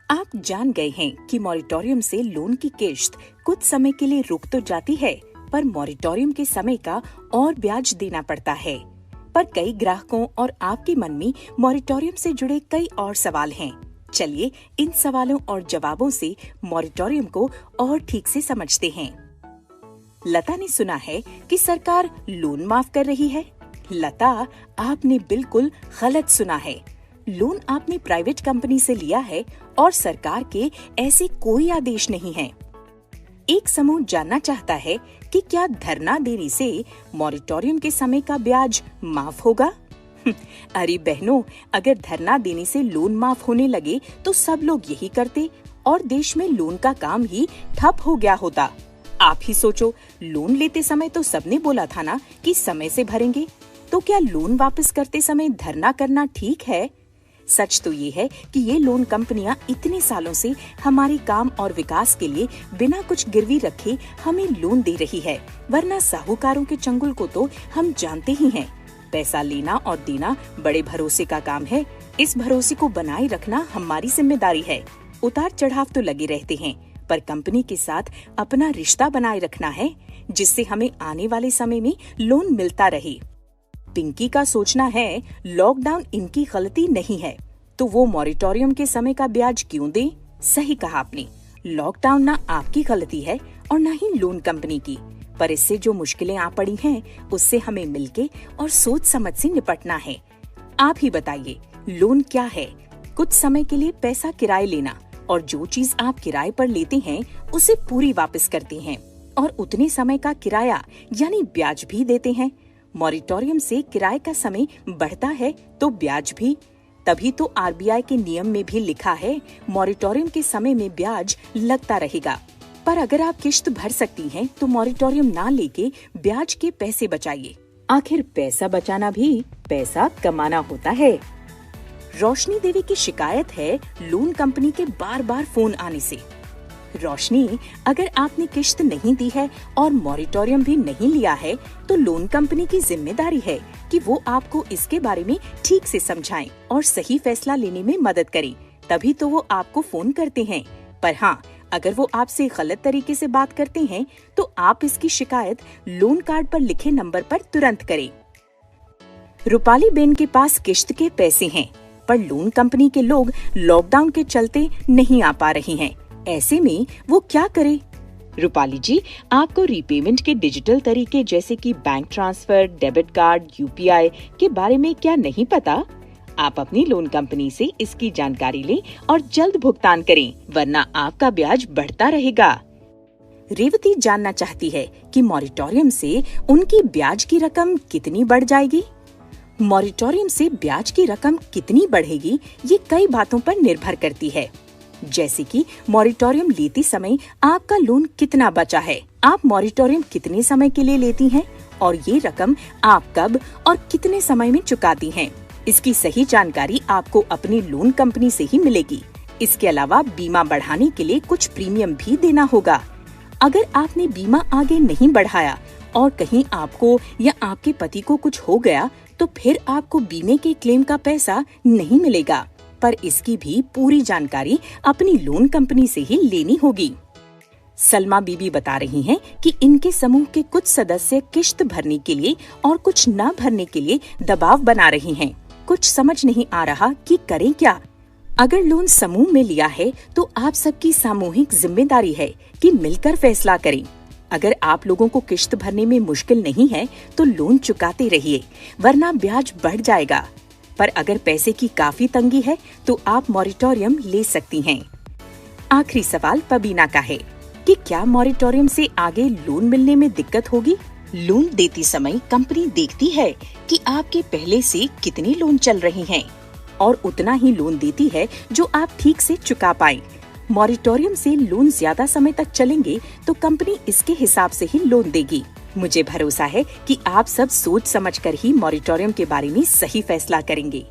आप जान गए हैं कि मॉरिटोरियम से लोन की किश्त कुछ समय के लिए रुक तो जाती है, पर मॉरिटोरियम के समय का और ब्याज देना पड़ता है। पर कई ग्राहकों और आपके मन में मॉरिटोरियम से जुड़े कई और सवाल हैं। चलिए इन सवालों और जवाबों से मॉरिटोरियम को और ठीक से समझते हैं। लता ने सुना है कि सरकार लोन माफ कर रही है। लता, आपने बिल्कुल गलत सुना है। लोन आपने प्राइवेट कंपनी से लिया है और सरकार के ऐसे कोई आदेश नहीं है। एक समूह जानना चाहता है कि क्या धरना देने से मॉरिटोरियम के समय का ब्याज माफ होगा? अरे बहनों, अगर धरना देने से लोन माफ होने लगे तो सब लोग यही करते और देश में लोन का काम ही ठप हो गया होता। आप ही सोचो, लोन लेते समय तो सबने बोला था ना कि समय से भरेंगे, तो क्या लोन वापस करते समय धरना करना ठीक है? सच तो ये है कि ये लोन कंपनियां इतने सालों से हमारे काम और विकास के लिए बिना कुछ गिरवी रखे हमें लोन दे रही है, वरना साहूकारों के चंगुल को तो हम जानते ही हैं। पैसा लेना और देना बड़े भरोसे का काम है। इस भरोसे को बनाए रखना हमारी जिम्मेदारी है। उतार चढ़ाव तो लगे रहते हैं, पर कंपनी के साथ अपना रिश्ता बनाए रखना है, जिससे हमें आने वाले समय में लोन मिलता रहे। पिंकी का सोचना है लॉकडाउन इनकी गलती नहीं है, तो वो मॉरिटोरियम के समय का ब्याज क्यों दे? सही कहा आपने, लॉकडाउन ना आपकी गलती है और ना ही लोन कंपनी की, पर इससे जो मुश्किलें आ पड़ी हैं, उससे हमें मिलके और सोच समझ से निपटना है। आप ही बताइए, लोन क्या है? कुछ समय के लिए पैसा किराए लेना, और जो चीज आप किराए पर लेते हैं उसे पूरी वापस करते हैं और उतने समय का किराया यानी ब्याज भी देते हैं। मॉरिटोरियम से किराए का समय बढ़ता है तो ब्याज भी। तभी तो आरबीआई के नियम में भी लिखा है मॉरिटोरियम के समय में ब्याज लगता रहेगा। पर अगर आप किश्त भर सकती हैं तो मॉरिटोरियम ना लेके ब्याज के पैसे बचाइए। आखिर पैसा बचाना भी पैसा कमाना होता है। रोशनी देवी की शिकायत है लोन कंपनी के बार बार फोन आने से। रोशनी, अगर आपने किश्त नहीं दी है और मॉरिटोरियम भी नहीं लिया है, तो लोन कंपनी की जिम्मेदारी है कि वो आपको इसके बारे में ठीक से समझाएं और सही फैसला लेने में मदद करें। तभी तो वो आपको फोन करते हैं। पर हाँ, अगर वो आपसे गलत तरीके से बात करते हैं, तो आप इसकी शिकायत लोन कार्ड पर लिखे नंबर पर तुरंत करें। रूपाली बेन के पास किश्त के पैसे हैं, पर लोन कंपनी के लोग लॉकडाउन के चलते नहीं आ पा रहे हैं। ऐसे में वो क्या करे? रूपाली जी, आपको रीपेमेंट के डिजिटल तरीके जैसे कि bank transfer, debit card, UPI के बारे में क्या नहीं पता? आप अपनी लोन कंपनी से इसकी जानकारी लें और जल्द भुगतान करें, वरना आपका ब्याज बढ़ता रहेगा। रेवती जानना चाहती है कि मॉरिटोरियम से उनकी ब्याज की रकम कितनी बढ़ जाएगी। मॉरिटोरियम से ब्याज की रकम कितनी बढ़ेगी, ये कई बातों पर निर्भर करती है, जैसे कि मॉरिटोरियम लेते समय आपका लोन कितना बचा है, आप मॉरिटोरियम कितने समय के लिए लेती हैं और ये रकम आप कब और कितने समय में चुकाती हैं। इसकी सही जानकारी आपको अपनी लोन कंपनी से ही मिलेगी। इसके अलावा बीमा बढ़ाने के लिए कुछ प्रीमियम भी देना होगा। अगर आपने बीमा आगे नहीं बढ़ाया और कहीं आपको या आपके पति को कुछ हो गया, तो फिर आपको बीमे के क्लेम का पैसा नहीं मिलेगा, पर इसकी भी पूरी जानकारी अपनी लोन कंपनी से ही लेनी होगी। सलमा बीबी बता रही हैं कि इनके समूह के कुछ सदस्य किश्त भरने के लिए और कुछ न भरने के लिए दबाव बना रही हैं। कुछ समझ नहीं आ रहा कि करें क्या। अगर लोन समूह में लिया है तो आप सबकी सामूहिक जिम्मेदारी है कि मिलकर फैसला करें। अगर आप लोगों को किश्त भरने में मुश्किल नहीं है तो लोन चुकाते रहिए, वरना ब्याज बढ़ जाएगा। पर अगर पैसे की काफी तंगी है तो आप मॉरिटोरियम ले सकती हैं। आखिरी सवाल पबीना का है कि क्या मॉरिटोरियम से आगे लोन मिलने में दिक्कत होगी? लोन देती समय कंपनी देखती है कि आपके पहले से कितने लोन चल रहे हैं और उतना ही लोन देती है जो आप ठीक से चुका पाएं। मॉरिटोरियम से लोन ज्यादा समय तक चलेंगे तो कंपनी इसके हिसाब से ही लोन देगी। मुझे भरोसा है कि आप सब सोच समझकर ही मॉरिटोरियम के बारे में सही फैसला करेंगे।